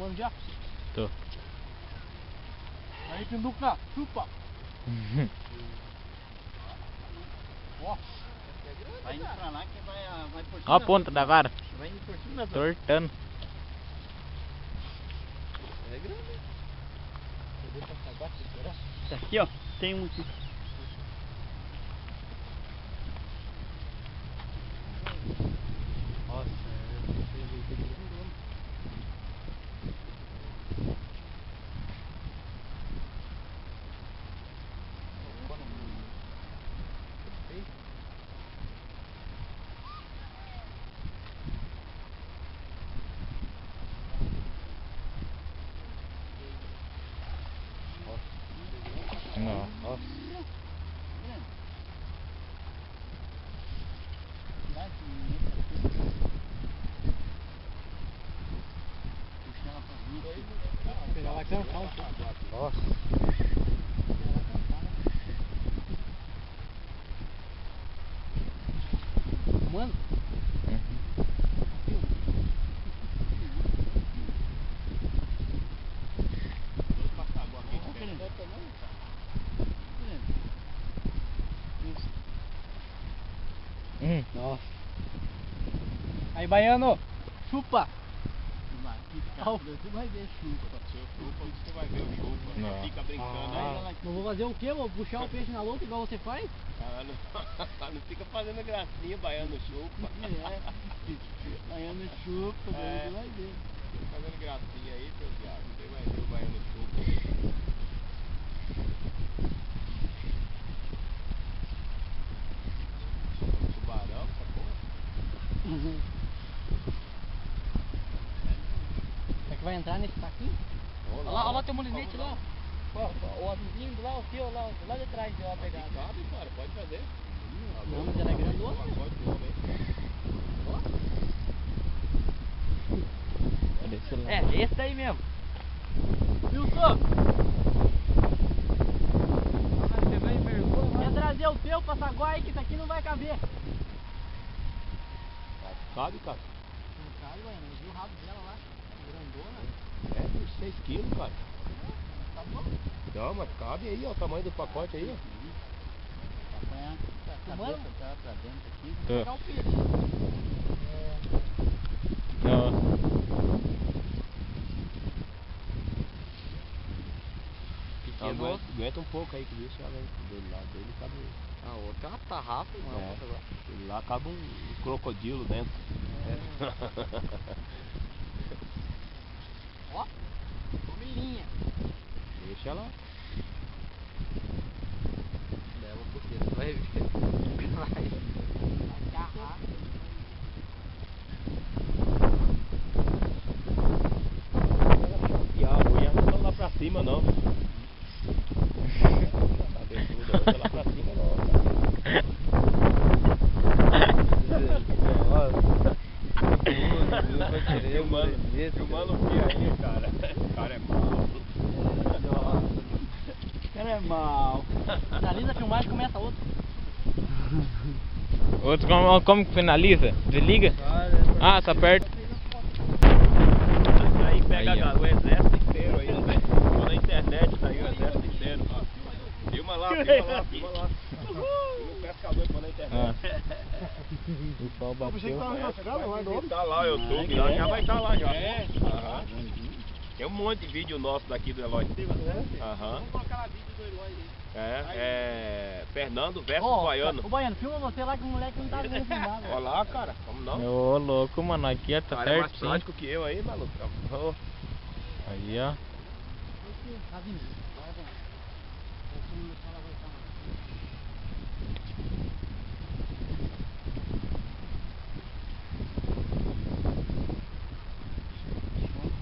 filmando já? Tô. Aí, Pinduca, chupa! Ó. Vai indo pra lá que vai por cima. Ó a ponta da vara. Vai indo por cima. Tortando. É grande. Esse aqui, ó. Tem um aqui. Nossa, Nossa. Pegar lá cantar um pouco. Nossa. Mano. Nossa. Aí, Baiano, chupa. Você vai ver chupa. Você vai ver o chupa. Não. Fica brincando aí. Não vou fazer o quê? Vou puxar o peixe na louca igual você faz? Não fica fazendo gracinha, baiano chupa. Baiano chupa, você vai ver. Fica fazendo gracinha aí, seu viado. Você vai ver o baiano chupa. Tubarão, essa porra. Será que vai entrar nesse saquinho? Olha lá, tem um molinete lá. O azulzinho lá, o teu lá de trás deu uma pegada. Cabe, cara, pode fazer. Não, mas ela é grandona. Pode comer. É, esse daí mesmo. Wilson! Quer trazer o teu pra Saguai que isso aqui não vai caber. Cabe, cara. Não cabe, mano. Eu vi o rabo dela lá. Grandona. É, uns 6 quilos, cara. Tá bom. Não, mas cabe aí, ó, o tamanho do pacote aí, ó. A cabeça tá pra dentro aqui. Tô. Vou pegar o peixe. Não. Aguenta um pouco aí que o bicho já vem do lado dele, cabe. A outra é uma tarrafa, É. Lá cabe um crocodilo dentro. Ó, família. Deixa lá. Leva porque você vai ver. Vai. Tarrafa. E a mulher não tá lá pra cima não. Tá lá pra cima não. Filmando o que aí, cara? O cara é mau. O cara é mal. Finaliza a filmagem e começa outra. Outro como que finaliza? Desliga? Ah, tá perto. Aí pega Aí, ó. o exército inteiro aí, ó. Na internet tá aí o exército inteiro. Filma lá, filma lá, filma lá. Filma o pescador que na internet. O pau bateu. Tá lá o YouTube, lá, já vai estar lá já. Aham. Tem um monte de vídeo nosso daqui do Eloy. Aham. Vamos colocar lá vídeo do Eloy aí. É Fernando versus Ó, Baiano. Ô, Baiano, filma você lá que o moleque não tá vendo filmar, velho. Olha lá, cara, como não? Ô, louco, mano. Aqui ó, tá O cara é mais certinho. prático que eu aí, maluco. Ô, Aí, ó. Tá vindo. Vai, vai.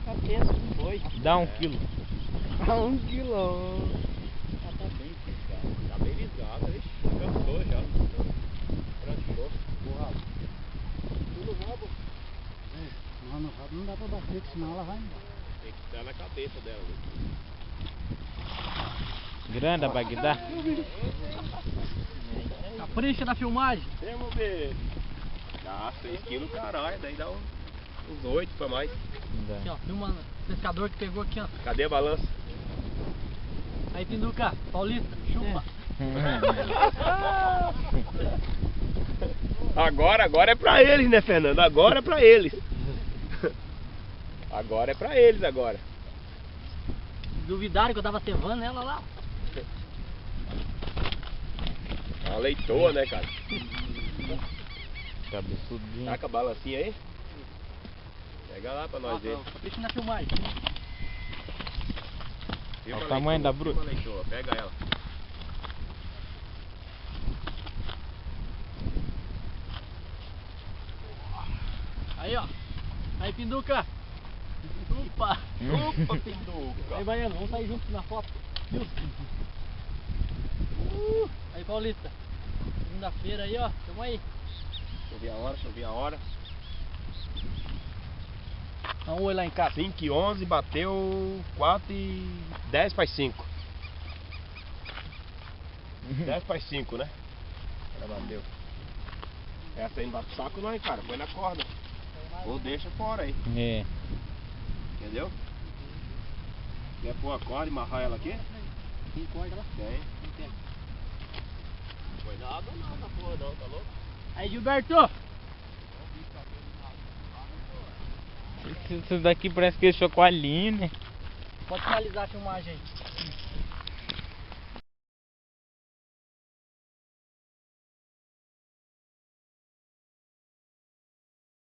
Cabeça com dois. Dá 1 quilo. 1 quilão. tá bem fisgado. Tá bem lisado, aí cansou já. Pranchou. O rabo. Tudo rabo. Não, no rabo não dá pra bater, porque senão ela vai embora. Tem que estar na cabeça dela. Grande a Bagdá. Capricha da filmagem. Vamos ver. Dá 6 quilos, caralho. Daí dá uns 8 pra mais. Dá. Aqui, ó, filmando. pescador que pegou aqui, ó. Cadê a balança? Aí, Pinduca, Paulista, chupa. Agora é pra eles, né, Fernando? Agora é pra eles. Agora é pra eles agora. Duvidaram que eu tava cevando ela lá. Uma leitoa, né, cara? Cabeçudinho. Taca a balancinha aí. Pega lá pra nós ver. Deixa na filmagem. Filma Olha o a tamanho leitoa, da bruta. filma a leitoa, pega ela. Aí, ó. Aí, Pinduca. Opa. Opa, Pinduca. Aí, Baiano, vamos sair juntos na foto. Viu? Aí, Paulista. Segunda-feira aí, ó. Tamo aí. Deixa eu ver a hora. Dá um oi lá em casa. 5h11, bateu 4h10 para as 5. 10 para as 5, né? Ela bateu. Essa aí não bate o saco não, hein, cara. Põe na corda. Ou deixa fora aí. É. Entendeu? Quer pôr a corda e amarrar ela aqui? Tem corda lá? Tem. Não tem. Não foi nada não na porra não, tá louco? Aí, Gilberto. Isso daqui parece que deixou coalhinho, né? Pode finalizar a filmagem aí.